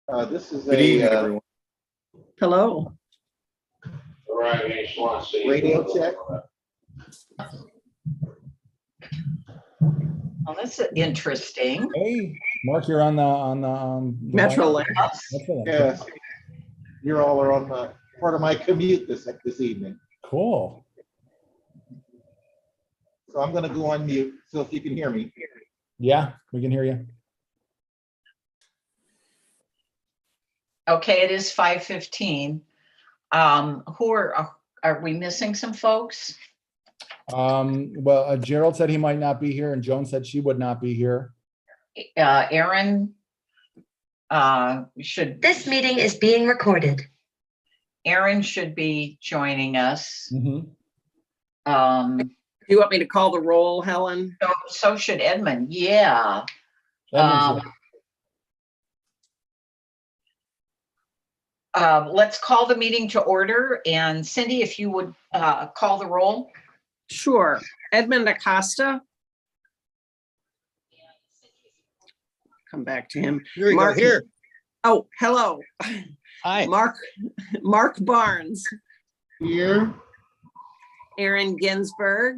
This is Good evening, everyone. Hello. Radio check. Well, that's interesting. Hey, Mark, you're on the Metrolink. Metrolink. Yes, you all are on the part of my commute this evening. Cool. So I'm going to go on mute. So if you can hear me. Yeah, we can hear you. Okay, it is 5:15. Who are we missing some folks? Well, Gerald said he might not be here, and Joan said she would not be here. Aaron should. This meeting is being recorded. Aaron should be joining us. Mhm. Do you want me to call the roll, Helen? So should Edmund. Yeah. Edmund's here. Let's call the meeting to order. And Cindy, if you would call the roll. Sure. Edmund Acosta. Come back to him. Here we go. Mark- Here. Oh, hello. Hi. Mark Barnes. Here. Aaron Ginsberg.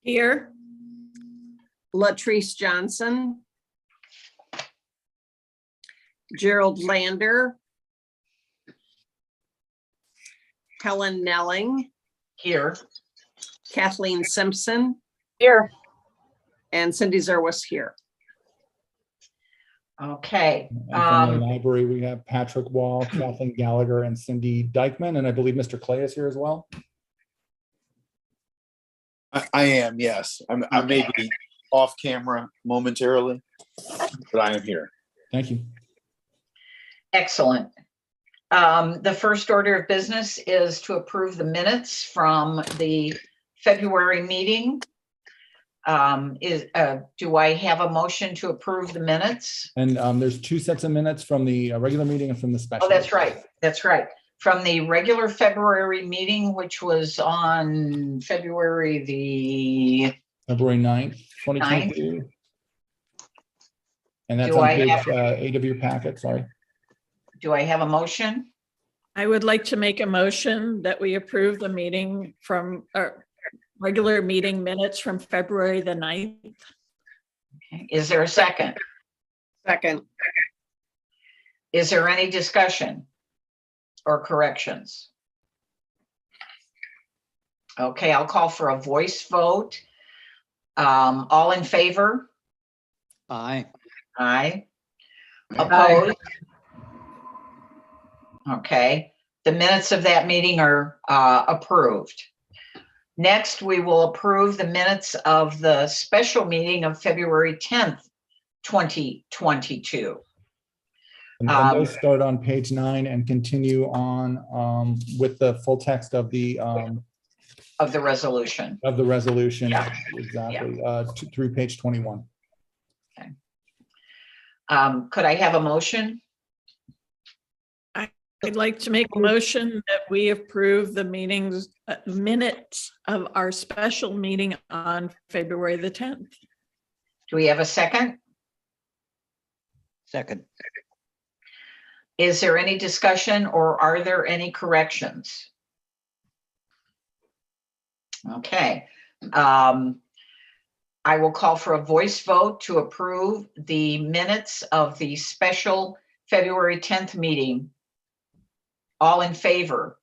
Here. Latrice Johnson. Gerald Lander. Helen Nelling. Here. Kathleen Simpson. Here. And Cindy Zerwas here. Okay. And from the library, we have Patrick Wall, Kathleen Gallagher, and Cindy Dykeman, and I believe Mr. Clay is here as well. I am, yes. I may be off camera momentarily, but I am here. Thank you. Excellent. The first order of business is to approve the minutes from the February meeting. Do I have a motion to approve the minutes? And there's two sets of minutes from the regular meeting and from the special. Oh, that's right. That's right. From the regular February meeting, which was on February the February 9th, 2022. And that's Do on I page have- 8 of your packet, sorry. Do I have a motion? I would like to make a motion that we approve the meeting from regular meeting minutes from February the 9th. Is there a second? Second. Is there any discussion or corrections? Okay, I'll call for a voice vote. All in favor? Aye. Aye. Opposed? Okay, the minutes of that meeting are approved. Next, we will approve the minutes of the special meeting of February 10th, 2022. And those start on page 9 and continue on with the full text of the Resolution. resolution. Yeah. Exactly, through page 21. Could I have a motion? I'd like to make a motion that we approve the minutes of our special meeting on February the 10th. Do we have a second? Second. Is there any discussion or are there any corrections? Okay. I will call for a voice vote to approve the minutes of the special February 10th meeting. All in favor?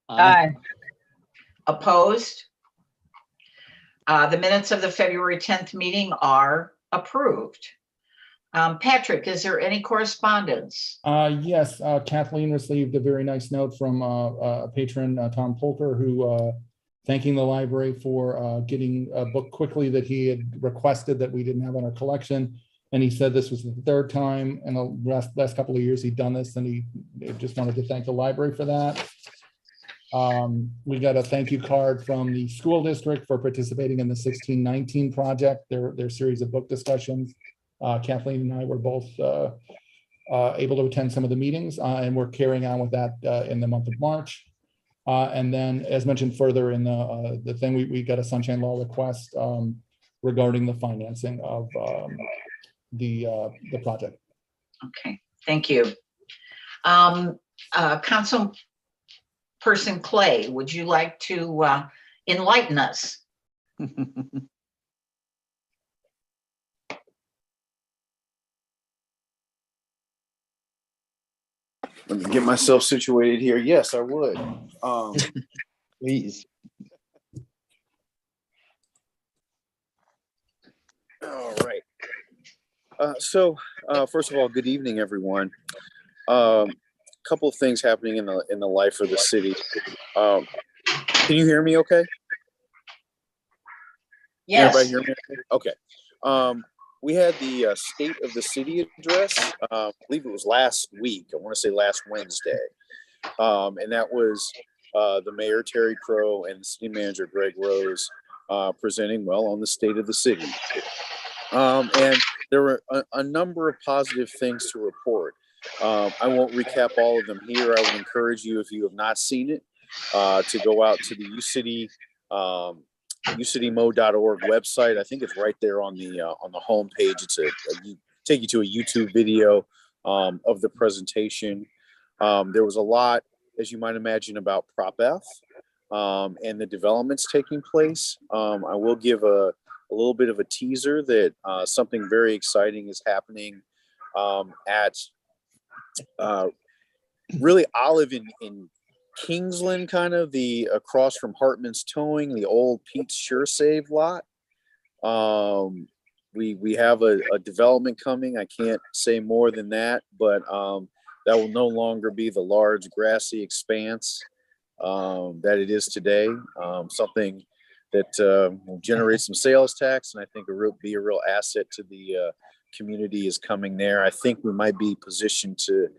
Aye. Opposed? The minutes of the February 10th meeting are approved. Patrick, is there any correspondence? Yes, Kathleen received a very nice note from a patron, Tom Polter, who thanking the library for getting a book quickly that he had requested that we didn't have in our collection. And he said this was the third time in the last couple of years he'd done this, and he just wanted to thank the library for that. We got a thank you card from the school district for participating in the 1619 project, their series of book discussions. Kathleen and I were both able to attend some of the meetings, and we're carrying on with that in the month of March. And then, as mentioned further in the thing, we got a Sunshine Law request regarding the financing of the project. Okay, thank you. Councilperson Clay, would you like to enlighten us? Let me get myself situated here. Yes, I would. Please. All right. First of all, good evening, everyone. Couple of things happening in the life of the city. Can you hear me? Okay. Yes. Everybody hear me? Okay. We had the State of the City address. I believe it was last week. I want to say last Wednesday, and that was the Mayor Terry Crow and the City Manager Greg Rose presenting on the state of the city. And there were a number of positive things to report. I won't recap all of them here. I would encourage you, if you have not seen it, to go out to the ucitimo.org website. I think it's right there on the home page. It's take you to a YouTube video of the presentation. There was a lot, as you might imagine, about Prop F and the developments taking place. I will give a little bit of a teaser that something very exciting is happening at really Olive in Kingsland, kind of the across from Hartman's Towing, the old Pete's Sure Save lot. We have a development coming. I can't say more than that, but that will no longer be the large grassy expanse that it is today. Something that will generate some sales tax, and I think be a real asset to the community is coming there. I think we might be positioned to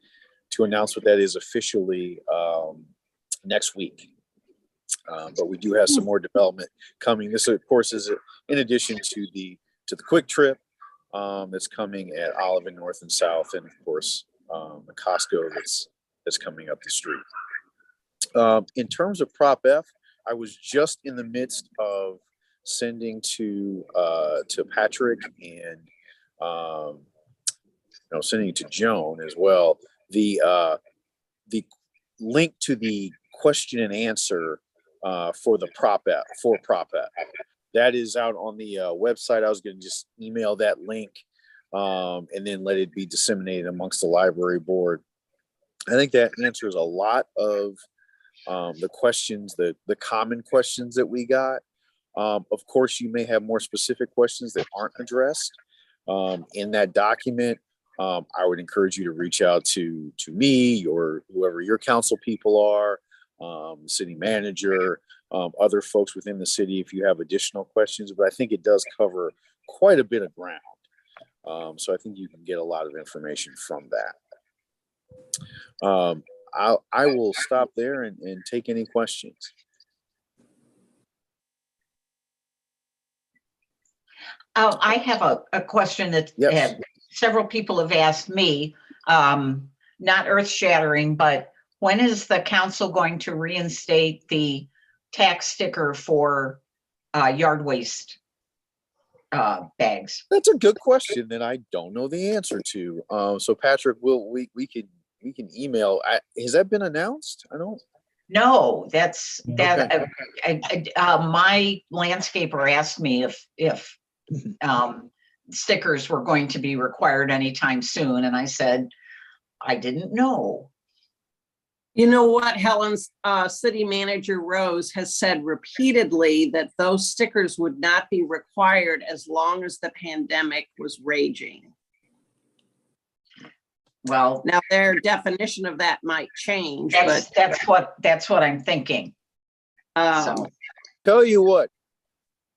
announce what that is officially next week. But we do have some more development coming. This, of course, is in addition to the Quick Trip that's coming at Olive and North and South, and of course the Costco that's coming up the street. In terms of Prop F, I was just in the midst of sending to Patrick and sending to Joan as well the link to the question and answer for the Prop F. That is out on the website. I was going to just email that link and then let it be disseminated amongst the library board. I think that answers a lot of the questions, the common questions that we got. Of course, you may have more specific questions that aren't addressed in that document. I would encourage you to reach out to me or whoever your council people are, city manager, other folks within the city if you have additional questions. But I think it does cover quite a bit of ground. So I think you can get a lot of information from that. I will stop there and take any questions. I have a question that Yes. Several people have asked me, not earth shattering, but when is the council going to reinstate the tax sticker for yard waste bags? That's a good question that I don't know the answer to. So Patrick, we can email. Has that been announced? I don't. No, that's that. Okay. My landscaper asked me if stickers were going to be required anytime soon, and I said I didn't know. You know what, Helen's city manager Rose has said repeatedly that those stickers would not be required as long as the pandemic was raging. Well, now their definition of that might change, that's what I'm thinking. So. Tell you what,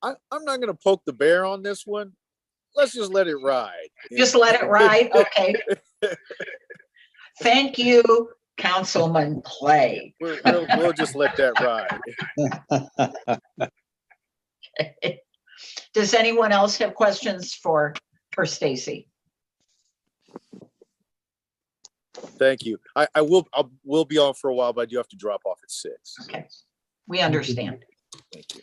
I'm not going to poke the bear on this one. Let's just let it ride. Just let it ride. Okay. Thank you, Councilman Clay. We'll just let that ride. Does anyone else have questions for Stacy? Thank you. I will be on for a while, but I do have to drop off at 6. Okay, we understand. Thank you.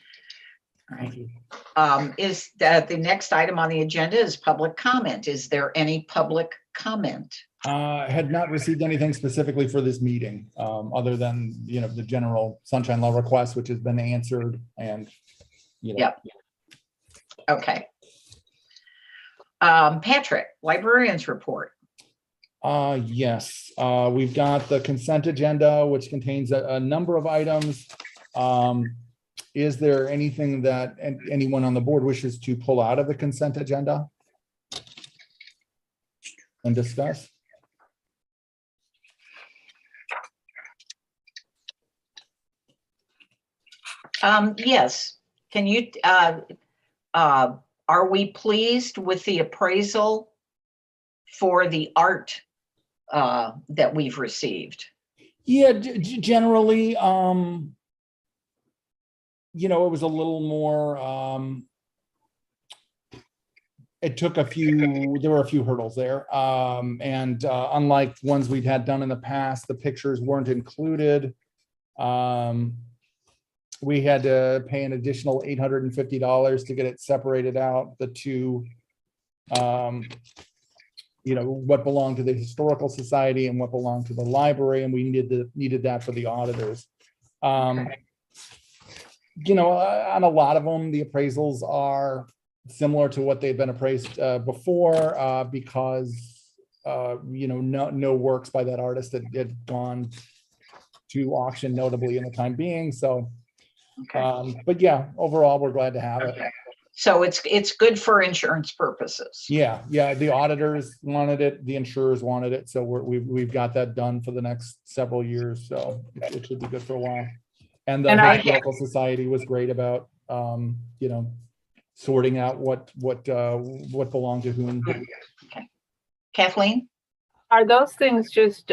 All right. Is that the next item on the agenda is public comment? Is there any public comment? Had not received anything specifically for this meeting, other than, the general sunshine law request, which has been answered and, Yep. Okay. Patrick, librarians report. Yes, we've got the consent agenda, which contains a number of items. Is there anything that anyone on the board wishes to pull out of the consent agenda and discuss? Yes. Can you, are we pleased with the appraisal for the art that we've received? Yeah, generally, it was a little more, it took there were a few hurdles there. And unlike ones we'd had done in the past, the pictures weren't included. We had to pay an additional $850 to get it separated out, the two, what belonged to the Historical Society and what belonged to the library, and we needed that for the auditors. On a lot of them, the appraisals are similar to what they've been appraised before, because no works by that artist had gone to auction, notably in the time being. So, but yeah, overall, we're glad to have it. So it's good for insurance purposes. Yeah, the auditors wanted it, the insurers wanted it, so we've got that done for the next several years, so it should be good for a while. And the Historical Society was great about sorting out what belonged to whom. Okay. Kathleen? Are those things just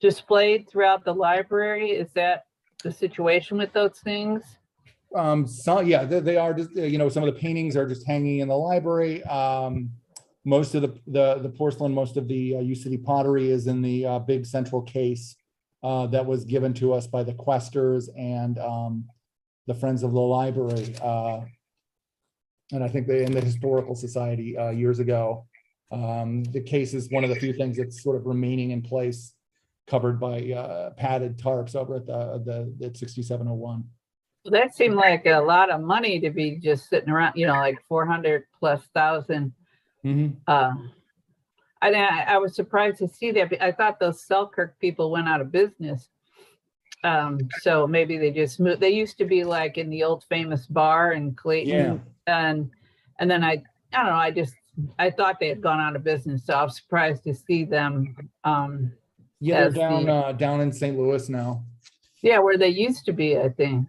displayed throughout the library? Is that the situation with those things? So yeah, they are just, some of the paintings are just hanging in the library. Most of the porcelain, most of the UCD pottery is in the big central case that was given to us by the Questers and the Friends of the Library. And I think in the Historical Society years ago. The case is one of the few things that's sort of remaining in place, covered by padded tarps over at the 6701. That seemed like a lot of money to be just sitting around, like 400,000+. Mm-hmm. I was surprised to see that. I thought those Selkirk people went out of business. So maybe they just moved. They used to be like in the old famous bar in Clayton. Yeah. And then I don't know, I thought they had gone out of business. So I was surprised to see them. Yeah, they're down in St. Louis now. Yeah, where they used to be, I think.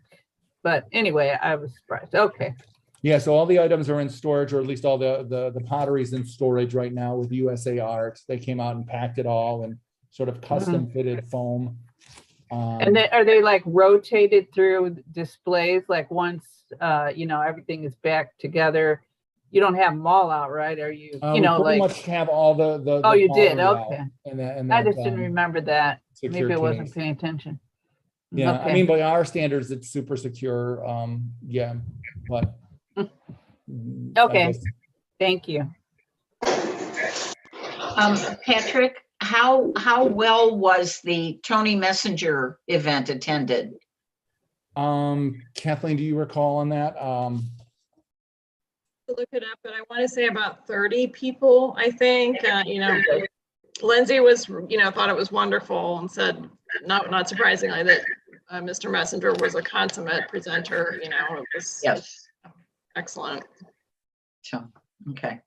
But anyway, I was surprised. Okay. Yeah, so all the items are in storage, or at least all the pottery's in storage right now with USA Art. They came out and packed it all and sort of custom fitted foam. And are they like rotated through displays? Like once everything is back together, you don't have them all out, right? Are you pretty much have all the oh, you did, pottery okay. And I just didn't remember that. Maybe I wasn't case. paying attention. Yeah, Okay. I mean, by our standards, it's super secure. Yeah, but okay, thank you. Patrick, how well was the Tony Messenger event attended? Kathleen, do you recall on that? Look it up, but I want to say about 30 people, I think. Lindsay was, thought it was wonderful and said, not surprisingly, that Mr. Messenger was a consummate presenter. It was excellent. So, okay.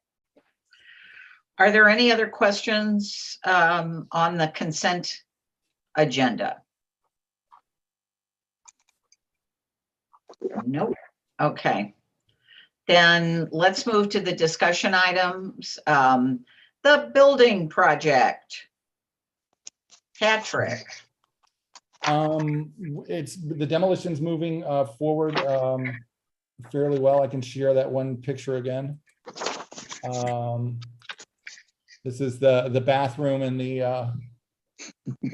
Are there any other questions on the consent agenda? Nope. Okay. Then let's move to the discussion items. The building project. Patrick. It's the demolition's moving forward fairly well. I can share that one picture again. This is the bathroom and the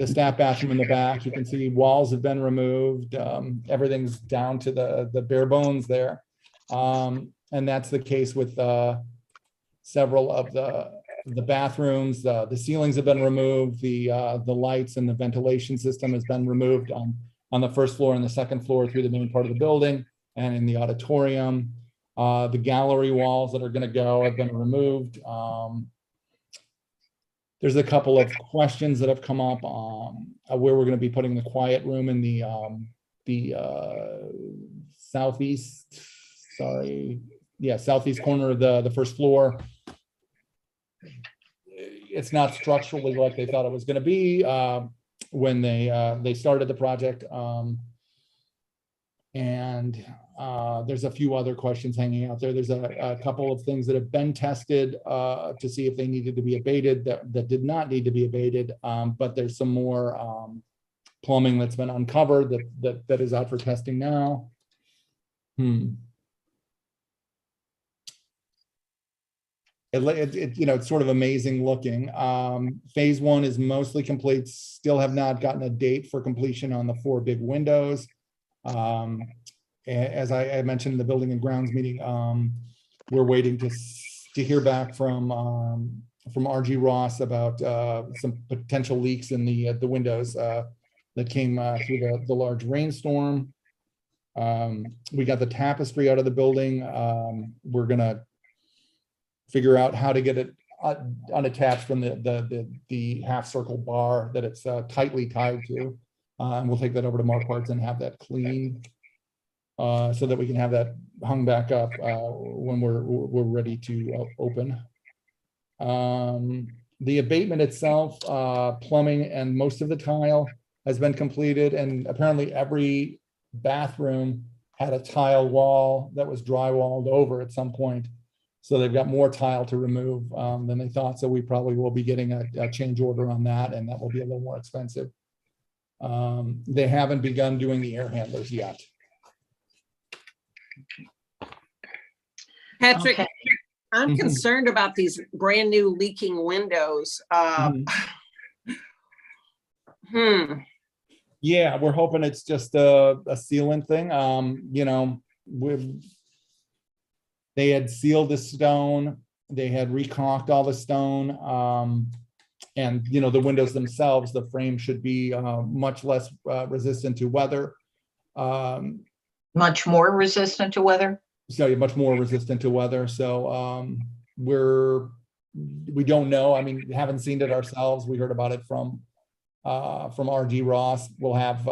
staff bathroom in the back. You can see walls have been removed. Everything's down to the bare bones there. And that's the case with several of the bathrooms, the ceilings have been removed, the lights and the ventilation system has been removed on the first floor and the second floor through the main part of the building and in the auditorium. The gallery walls that are going to go have been removed. There's a couple of questions that have come up where we're going to be putting the quiet room in the southeast, southeast corner of the first floor. It's not structurally like they thought it was going to be when they started the project. And there's a few other questions hanging out there. There's a couple of things that have been tested to see if they needed to be abated that did not need to be abated. But there's some more plumbing that's been uncovered that is out for testing now. It's sort of amazing looking. Phase 1 is mostly complete. Still have not gotten a date for completion on the 4 big windows. As I mentioned in the building and grounds meeting, we're waiting to hear back from RG Ross about some potential leaks in the windows that came through the large rainstorm. We got the tapestry out of the building. We're gonna figure out how to get it unattached from the half circle bar that it's tightly tied to. And we'll take that over to Mark Parts and have that cleaned so that we can have that hung back up when we're ready to open. The abatement itself, plumbing and most of the tile has been completed, and apparently every bathroom had a tile wall that was drywalled over at some point. So they've got more tile to remove than they thought. So we probably will be getting a change order on that, and that will be a little more expensive. They haven't begun doing the air handlers yet. Patrick, I'm concerned about these brand new leaking windows. Yeah, we're hoping it's just a sealant thing. They had sealed the stone. They had recaulked all the stone. And the windows themselves, the frame should be much less resistant to weather. Much more resistant to weather? So much more resistant to weather. So we don't know. I mean, we haven't seen it ourselves. We heard about it from RG Ross. We'll have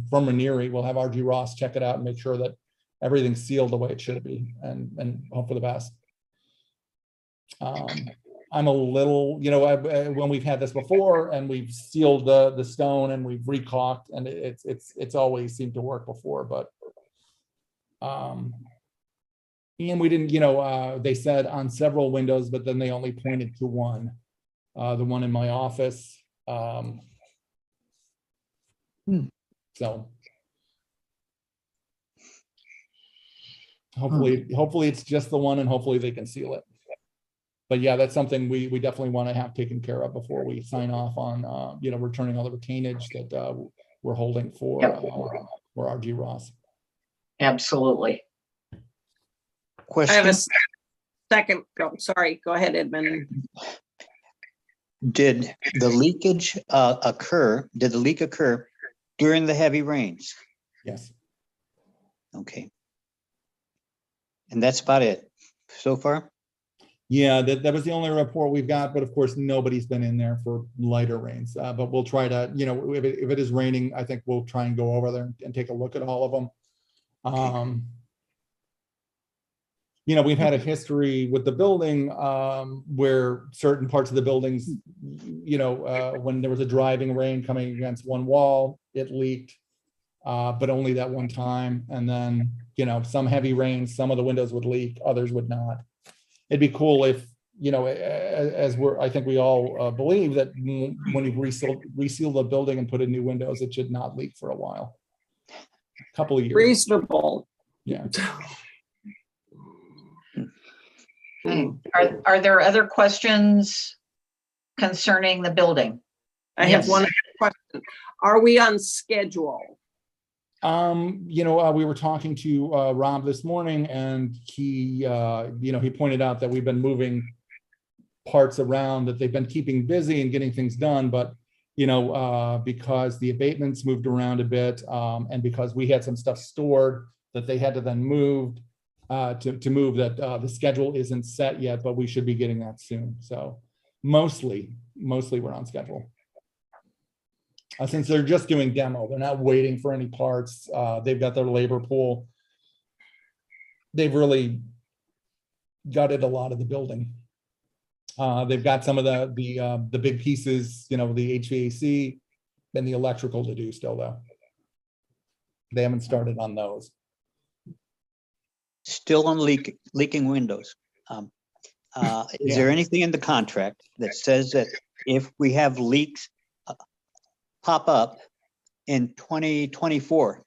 from Ranieri. We'll have RG Ross check it out and make sure that everything's sealed the way it should be, and hope for the best. I'm a little, when we've had this before and we've sealed the stone and we've recaulked, and it's always seemed to work before, but and we didn't, they said on several windows, but then they only pointed to one, the one in my office. So hopefully it's just the one, and hopefully they can seal it. But yeah, that's something we definitely want to have taken care of before we sign off on, returning all the retainage that we're holding for RG Ross. Absolutely. I have a second. Sorry, go ahead, Edmund. Did the leakage occur? Did the leak occur during the heavy rains? Yes. Okay. And that's about it so far? Yeah, that was the only report we've got, but of course, nobody's been in there for lighter rains. But we'll try to, if it is raining, I think we'll try and go over there and take a look at all of them. Okay. We've had a history with the building where certain parts of the buildings, when there was a driving rain coming against one wall, it leaked, but only that one time. And then, some heavy rains, some of the windows would leak, others would not. It'd be cool if, I think we all believe that when you reseal the building and put in new windows, it should not leak for a while. A couple of years. Reasonable. Yeah. Are there other questions concerning the building? I have one question. Are we on schedule? We were talking to Rob this morning, and he pointed out that we've been moving parts around that they've been keeping busy and getting things done, but because the abatements moved around a bit, and because we had some stuff stored that they had to then move to move, that the schedule isn't set yet, but we should be getting that soon. So mostly we're on schedule. Since they're just doing demo, they're not waiting for any parts. They've got their labor pool. They've really gutted a lot of the building. They've got some of the big pieces, the HVAC and the electrical to do still, though. They haven't started on those. Still on leaking windows. Is there anything in the contract that says that if we have leaks pop up in 2024,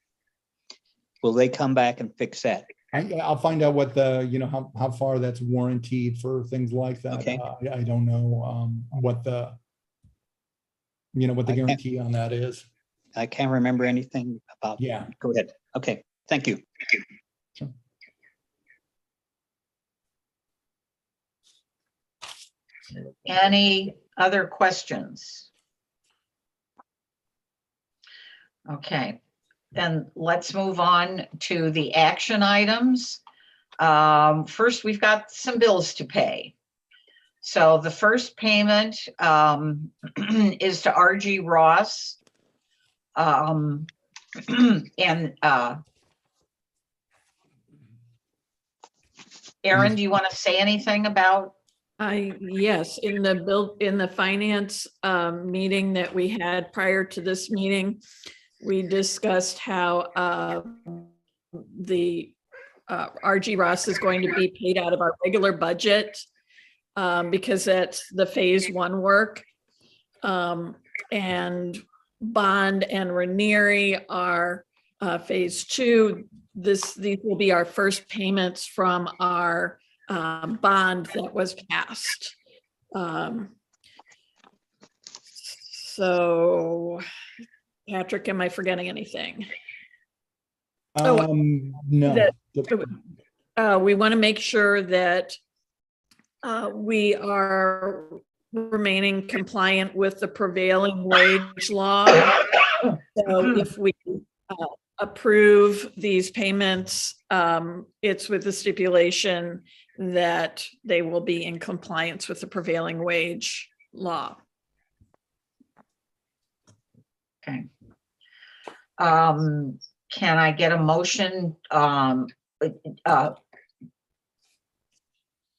will they come back and fix that? I'll find out what how far that's warranted for things like that. Okay. I don't know what the guarantee on that is. I can't remember anything about. Yeah. Go ahead. Okay. Thank you. Sure. Any other questions? Okay, then let's move on to the action items. First, we've got some bills to pay. So the first payment is to RG Ross. And Aaron, do you want to say anything about? Yes, in the finance meeting that we had prior to this meeting, we discussed how the RG Ross is going to be paid out of our regular budget because that's the phase 1 work. And Bond and Ranieri are phase 2. These will be our first payments from our bond that was passed. So, Patrick, am I forgetting anything? No. We want to make sure that we are remaining compliant with the prevailing wage law. So if we approve these payments, it's with the stipulation that they will be in compliance with the prevailing wage law. Okay. Can I get a motion?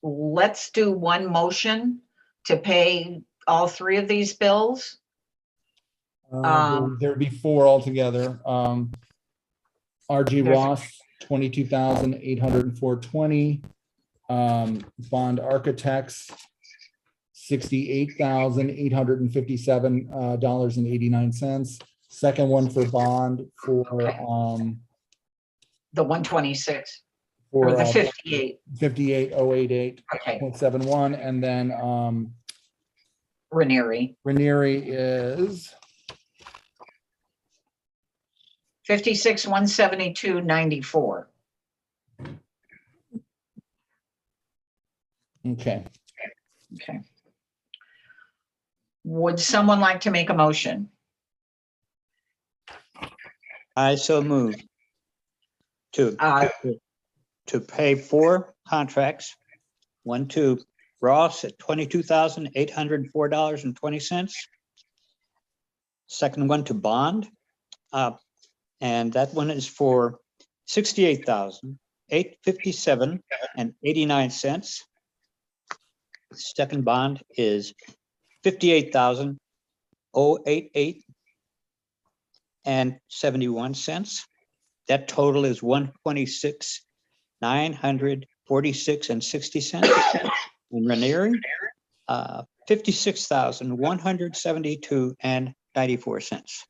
Let's do one motion to pay all 3 of these bills. There'd be 4 altogether. RG Ross, $22,804.20. Bond Architects, $68,857.89. Second one for Bond for the 126 for or the 58. 58,088.71, Okay. and then Ranieri is 56,172.94. Okay. Okay. Would someone like to make a motion? I so move to pay 4 contracts. One to Ross at $22,804.20. Second one to Bond, and that one is for $68,857.89. Second bond is $58,088.71. That total is $126,946.60. And Ranieri, $56,172.94.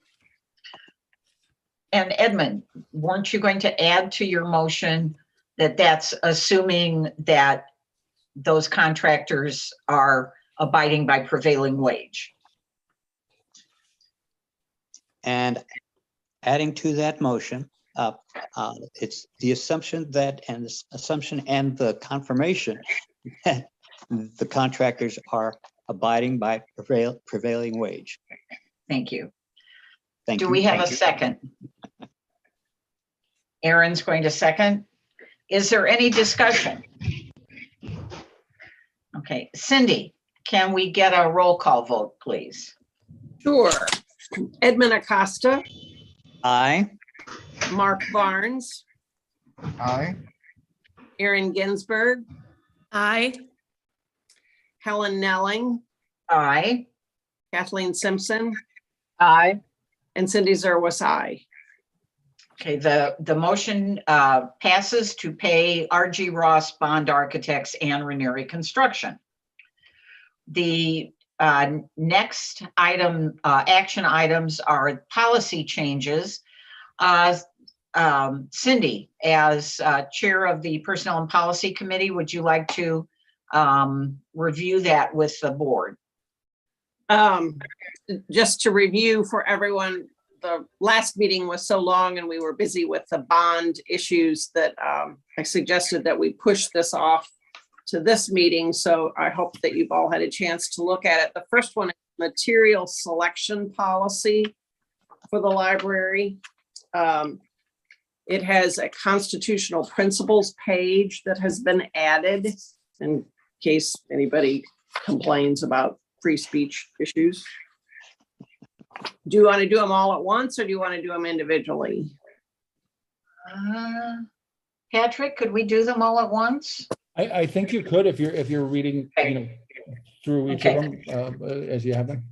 And Edmund, weren't you going to add to your motion that that's assuming that those contractors are abiding by prevailing wage? And adding to that motion, it's the assumption and the confirmation the contractors are abiding by prevailing wage. Thank you. Thank you. Do we have a second? Aaron's going to second. Is there any discussion? Okay, Cindy, can we get a roll call vote, please? Sure. Edmund Acosta, Aye. Mark Barnes, Aye. Aaron Ginsberg, Aye. Helen Nelling, Aye. Kathleen Simpson, Aye. and Cindy Zerwas, aye. Okay, the motion passes to pay RG Ross Bond Architects and Ranieri Construction. The next item, action items are policy changes. Cindy, as Chair of the Personnel and Policy Committee, would you like to review that with the board? Just to review for everyone, the last meeting was so long and we were busy with the bond issues that I suggested that we push this off to this meeting. So I hope that you've all had a chance to look at it. The first one is material selection policy for the library. It has a constitutional principles page that has been added in case anybody complains about free speech issues. Do you want to do them all at once or do you want to do them individually? Patrick, could we do them all at once? I think you could if you're reading, through each of them as you have them.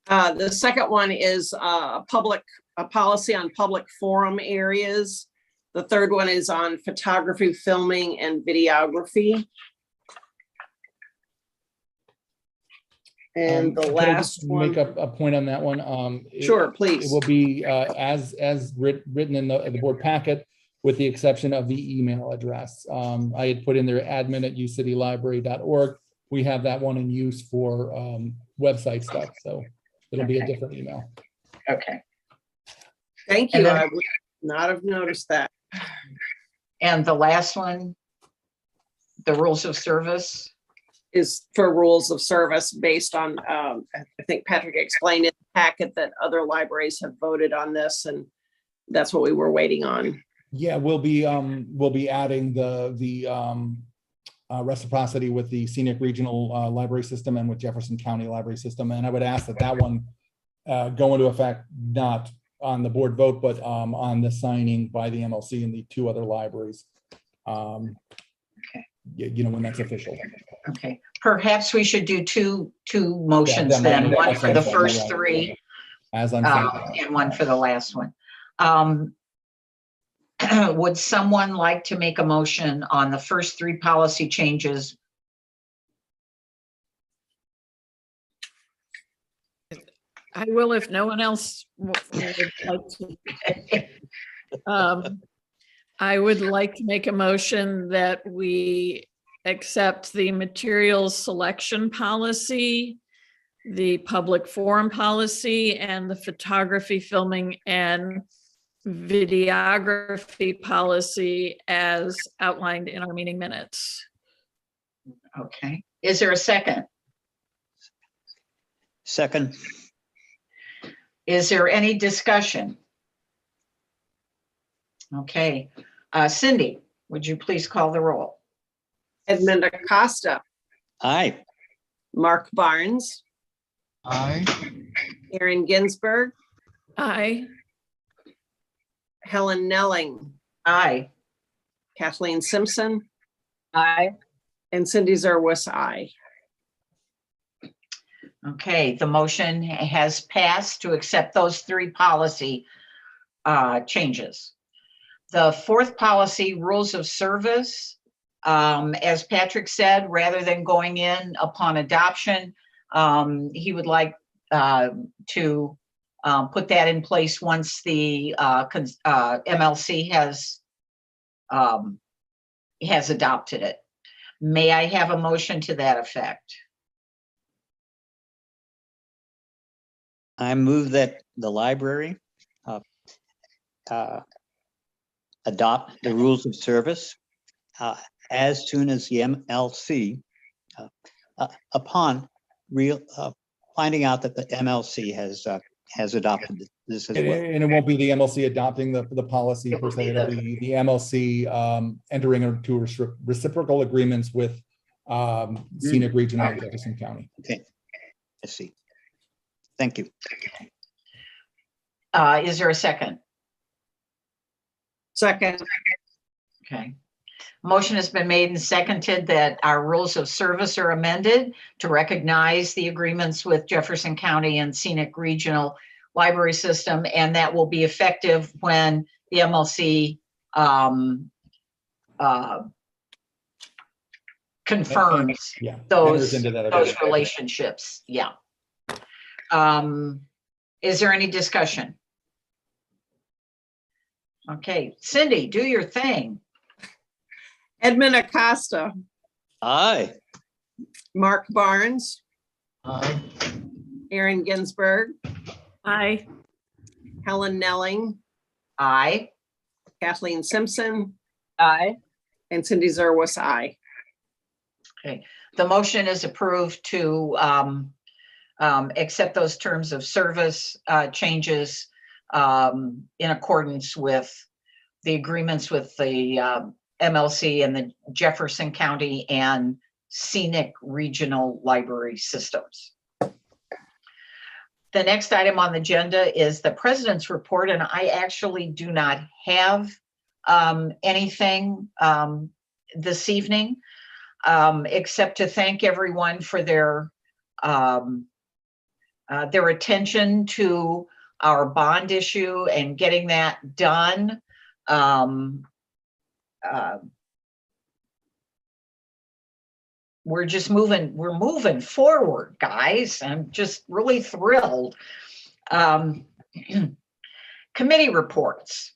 The second one is a policy on public forum areas. The third one is on photography, filming, and videography. And the Could I last just one. make a point on that one? Sure, It please. will be as written in the board packet, with the exception of the email address. I had put in there admin@ucitylibrary.org. We have that one in use for website stuff, so it'll be a Okay. different email. Okay. Thank And you. then- I would not have noticed that. And the last one, the rules of service. Is for rules of service based on, I think Patrick explained in the packet that other libraries have voted on this and that's what we were waiting on. Yeah, we'll be adding the reciprocity with the scenic regional library system and with Jefferson County Library System. And I would ask that one go into effect, not on the board vote, but on the signing by the MLC and the two other libraries. Okay. When that's official. Okay, perhaps we should do two motions that might- then, that one makes for the sense. first Right. three As I'm saying. and one for the last one. Would someone like to make a motion on the first three policy changes? I will if no one else would like to. I would like to make a motion that we accept the materials selection policy, the public forum policy, and the photography, filming, and videography policy as outlined in our meeting minutes. Okay, is there a second? Second. Is there any discussion? Okay, Cindy, would you please call the roll? Edmund Acosta, Aye. Mark Barnes, Aye. Aaron Ginsberg, Aye. Helen Nelling, Aye. Kathleen Simpson, Aye. and Cindy Zerwas, aye. Okay, the motion has passed to accept those three policy changes. The fourth policy, rules of service, as Patrick said, rather than going in upon adoption, he would like to put that in place once the MLC has adopted it. May I have a motion to that effect? I move that the library adopt the rules of service as soon as the MLC upon finding out that the MLC has adopted this as well. And it won't be the MLC adopting the policy per se, it'll be the MLC entering into reciprocal agreements with Scenic Regional and Jefferson County. Okay, I see. Thank you. Is there a second? Second. Okay. Motion has been made and seconded that our rules of service are amended to recognize the agreements with Jefferson County and Scenic Regional Library System, and that will be effective when the MLC confirms those relationships. Yeah. Is there any discussion? Okay, Cindy, do your thing. Edmund Acosta. Aye. Mark Barnes. Aye. Aaron Ginsberg. Aye. Helen Nelling. Aye. Kathleen Simpson. Aye. And Cindy Zerwas, aye. Okay, the motion is approved to accept those terms of service changes in accordance with the agreements with the MLC and the Jefferson County and Scenic Regional Library Systems. The next item on the agenda is the President's report, and I actually do not have anything this evening, except to thank everyone for their attention to our bond issue and getting that done. We're moving forward, guys. I'm just really thrilled. Committee reports.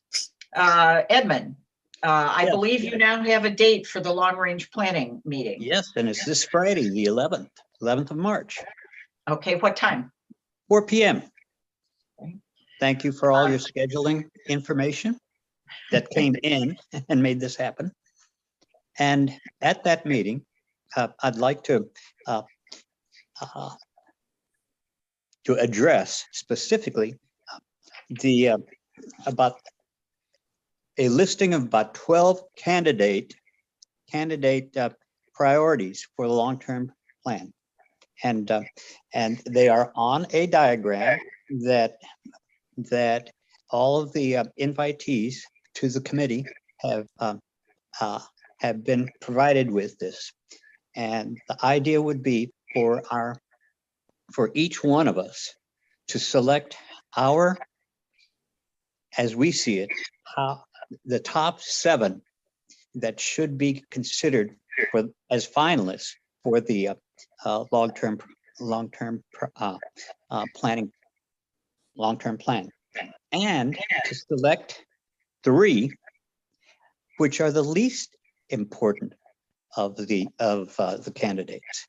Edmund, I believe you now have a date for the long-range planning meeting. Yes, and it's this Friday, the 11th of March. Okay, what time? 4 p.m. Thank you for all your scheduling information that came in and made this happen. And at that meeting, I'd like to address specifically about a listing of about 12 candidate priorities for the long-term plan, and they are on a diagram that all of the invitees to the committee have been provided with this. And the idea would be for each one of us to select as we see it, the top 7 that should be considered as finalists for the long-term plan, and to select 3 which are the least important of the candidates.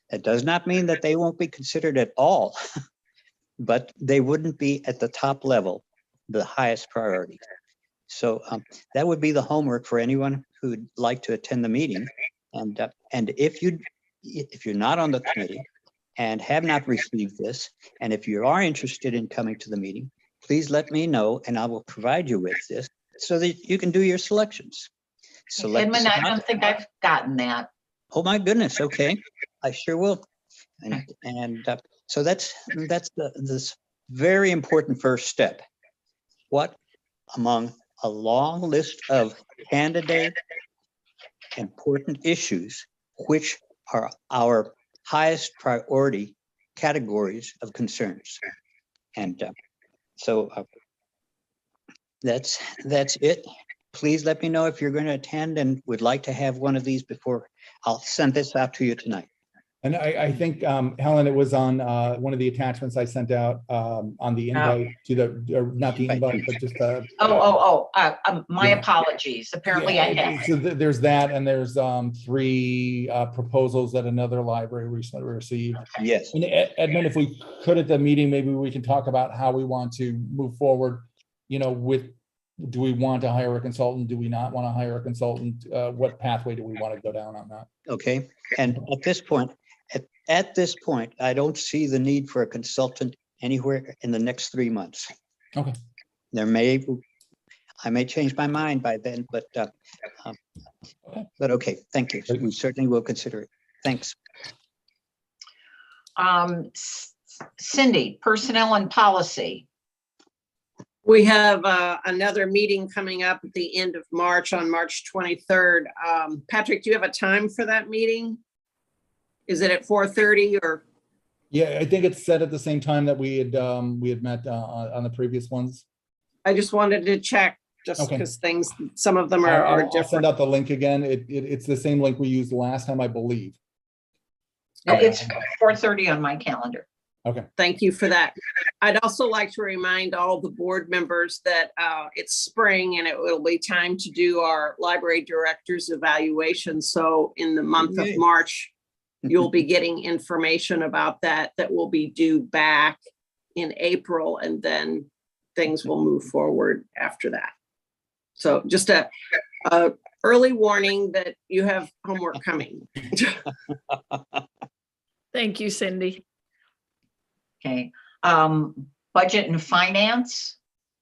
That does not mean that they won't be considered at all, but they wouldn't be at the top level, the highest priority. So that would be the homework for anyone who'd like to attend the meeting. And if you're not on the committee and have not received this, and if you are interested in coming to the meeting, please let me know and I will provide you with this so that you can do your selections. Edmund, I don't think I've gotten that. Oh my goodness. Okay, I sure will. And so that's this very important first step. What among a long list of candidate important issues, which are our highest priority categories of concerns? And so that's it. Please let me know if you're going to attend and would like to have one of these before I'll send this out to you tonight. And I think, Helen, it was on one of the attachments I sent out on the invite to the, not the invite, but just my apologies. Apparently I have. So there's that, and there's 3 proposals that another library recently received. Yes. And Edmund, if we could at the meeting, maybe we can talk about how we want to move forward, with do we want to hire a consultant? Do we not want to hire a consultant? What pathway do we want to go down on that? Okay, and at this point, I don't see the need for a consultant anywhere in the next 3 months. Okay. I may change my mind by then, but okay, thank you. We certainly will consider it. Thanks. Cindy, Personnel and Policy. We have another meeting coming up at the end of March, on March 23rd. Patrick, do you have a time for that meeting? Is it at 4:30 or? Yeah, I think it's set at the same time that we had met on the previous ones. I just wanted to check, just Okay. because some of them are I'll send different. out the link again. It's the same link we used last time, I believe. It's 4:30 on my calendar. Okay. Thank you for that. I'd also like to remind all the board members that it's spring and it will be time to do our library director's evaluation. So in the month of Yay. March, you'll be getting information about that will be due back in April, and then things will move forward after that. So just a early warning that you have homework coming. Thank you, Cindy. Okay. Budget and Finance,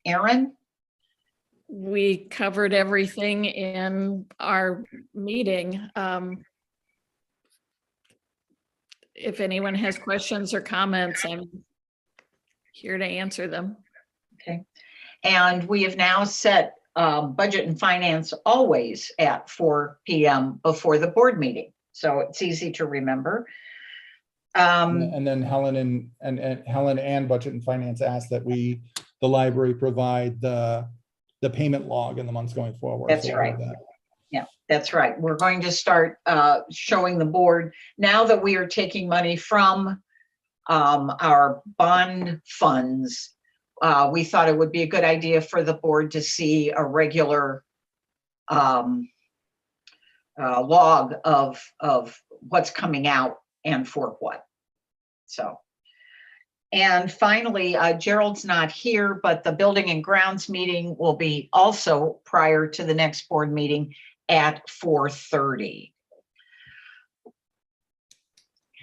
Aaron? We covered everything in our meeting. If anyone has questions or comments, I'm here to answer them. Okay. And we have now set Budget and Finance always at 4 p.m. before the board meeting. So it's easy to remember. And then Helen and Budget and Finance asked that the library provide the payment log in the months going forward. That's So right. that. Yeah, that's right. We're going to start showing the board, now that we are taking money from our bond funds, we thought it would be a good idea for the board to see a regular log of what's coming out and for what. So, and finally, Gerald's not here, but the Building and Grounds meeting will be also prior to the next board meeting at 4:30.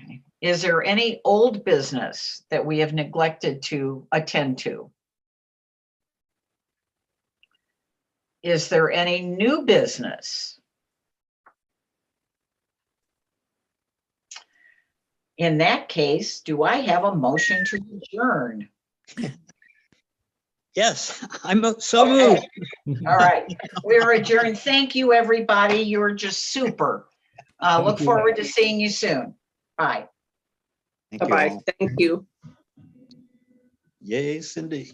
Okay. Is there any old business that we have neglected to attend to? Is there any new business? In that case, do I have a motion to adjourn? Yes, I'm so moved. All right, we're adjourned. Thank you, everybody. You're just super. Look you. forward to seeing you soon. Bye. Thank you Bye-bye. all. Thank you. Yay, Cindy.